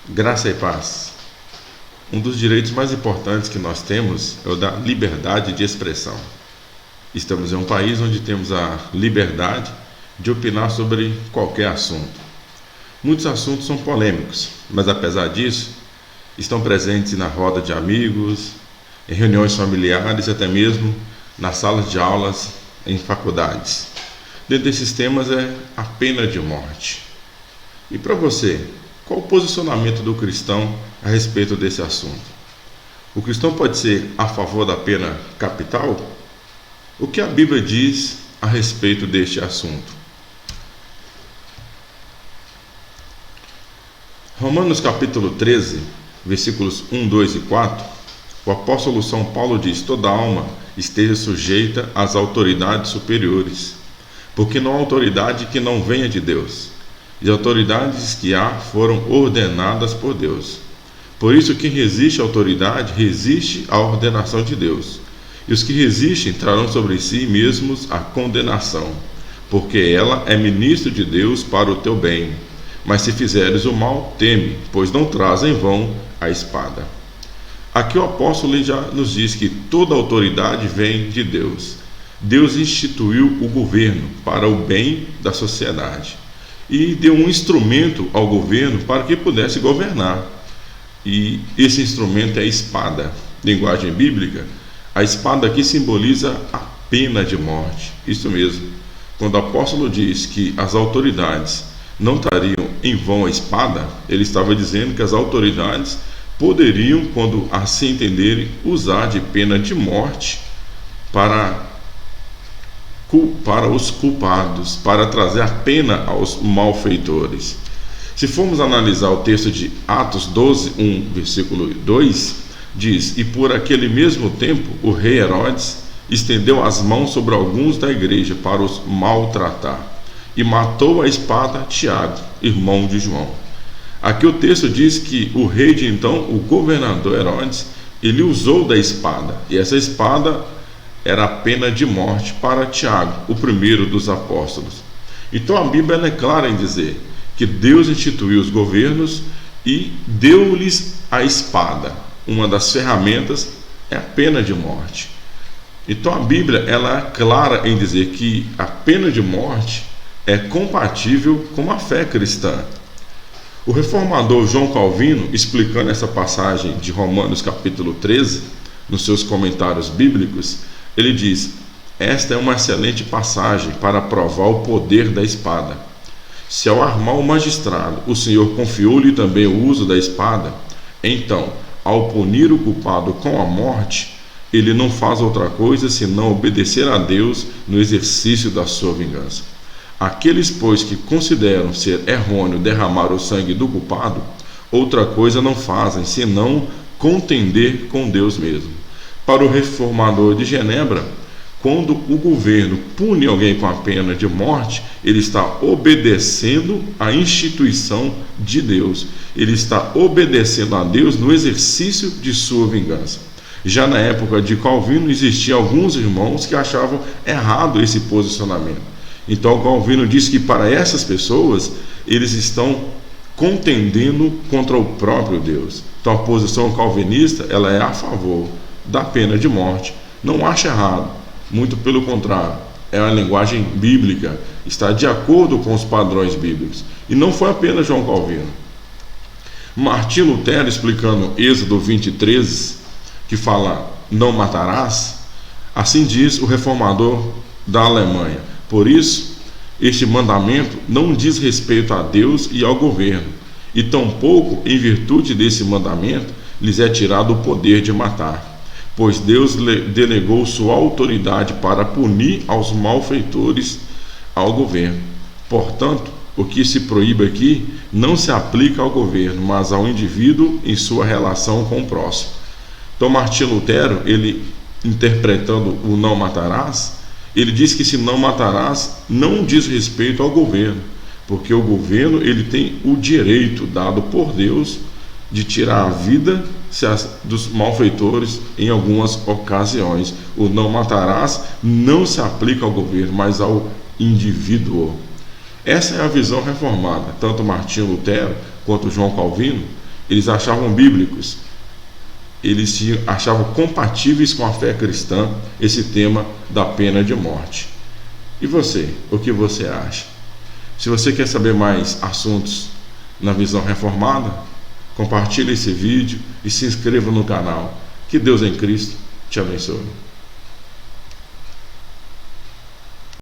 Graça e paz. Um dos direitos mais importantes que nós temos é o da liberdade de expressão. Estamos em um país onde temos a liberdade de opinar sobre qualquer assunto. Muitos assuntos são polêmicos, mas apesar disso, estão presentes na roda de amigos, em reuniões familiares, até mesmo nas salas de aulas, em faculdades. Dentre desses temas é a pena de morte. E para você, qual o posicionamento do cristão a respeito desse assunto? O cristão pode ser a favor da pena capital? O que a Bíblia diz a respeito deste assunto? Romanos capítulo 13, versículos 1, 2 e 4, o apóstolo São Paulo diz: toda alma esteja sujeita às autoridades superiores, porque não há autoridade que não venha de Deus, e as autoridades que há foram ordenadas por Deus. Por isso, quem resiste à autoridade resiste à ordenação de Deus, e os que resistem trarão sobre si mesmos a condenação, porque ela é ministro de Deus para o teu bem. Mas se fizeres o mal, teme, pois não traz em vão a espada. Aqui o apóstolo já nos diz que toda autoridade vem de Deus. Deus instituiu o governo para o bem da sociedade e deu um instrumento ao governo para que pudesse governar. E esse instrumento é a espada. Linguagem bíblica, a espada aqui simboliza a pena de morte. Isso mesmo. Quando o apóstolo diz que as autoridades não trariam em vão a espada, ele estava dizendo que as autoridades poderiam, quando assim entenderem, usar de pena de morte para os culpados, para trazer a pena aos malfeitores. Se formos analisar o texto de Atos 12, 1, versículo 2, diz: e por aquele mesmo tempo o rei Herodes estendeu as mãos sobre alguns da igreja para os maltratar, e matou a espada Tiago, irmão de João. Aqui o texto diz que o rei de então, o governador Herodes, ele usou da espada, e essa espada era a pena de morte para Tiago, o primeiro dos apóstolos. Então a Bíblia é clara em dizer que Deus instituiu os governos e deu-lhes a espada. Uma das ferramentas é a pena de morte. Então a Bíblia ela é clara em dizer que a pena de morte é compatível com a fé cristã. O reformador João Calvino, explicando essa passagem de Romanos capítulo 13, nos seus comentários bíblicos, ele diz: esta é uma excelente passagem para provar o poder da espada. Se ao armar o magistrado, o Senhor confiou-lhe também o uso da espada, então, ao punir o culpado com a morte, ele não faz outra coisa senão obedecer a Deus no exercício da sua vingança. Aqueles, pois, que consideram ser errôneo derramar o sangue do culpado, outra coisa não fazem senão contender com Deus mesmo. Para o reformador de Genebra, quando o governo pune alguém com a pena de morte, ele está obedecendo à instituição de Deus. Ele está obedecendo a Deus no exercício de sua vingança. Já na época de Calvino, existiam alguns irmãos que achavam errado esse posicionamento. Então Calvino diz que para essas pessoas, eles estão contendendo contra o próprio Deus. Então a posição calvinista ela é a favor da pena de morte. Não acha errado, muito pelo contrário, é a linguagem bíblica, está de acordo com os padrões bíblicos. E não foi apenas João Calvino. Martim Lutero, explicando Êxodo 23, que fala não matarás, assim diz o reformador da Alemanha: por isso, este mandamento não diz respeito a Deus e ao governo, e tampouco, em virtude desse mandamento, lhes é tirado o poder de matar, pois Deus delegou sua autoridade para punir aos malfeitores ao governo. Portanto, o que se proíbe aqui não se aplica ao governo, mas ao indivíduo em sua relação com o próximo. Então, Martim Lutero, ele interpretando o não matarás, ele diz que se não matarás não diz respeito ao governo, porque o governo ele tem o direito dado por Deus de tirar a vida dos malfeitores em algumas ocasiões. O não matarás não se aplica ao governo, mas ao indivíduo. Essa é a visão reformada. Tanto Martim Lutero quanto João Calvino eles achavam bíblicos, eles achavam compatíveis com a fé cristã esse tema da pena de morte. E você, o que você acha? Se você quer saber mais assuntos na visão reformada, compartilhe esse vídeo e se inscreva no canal. Que Deus em Cristo te abençoe.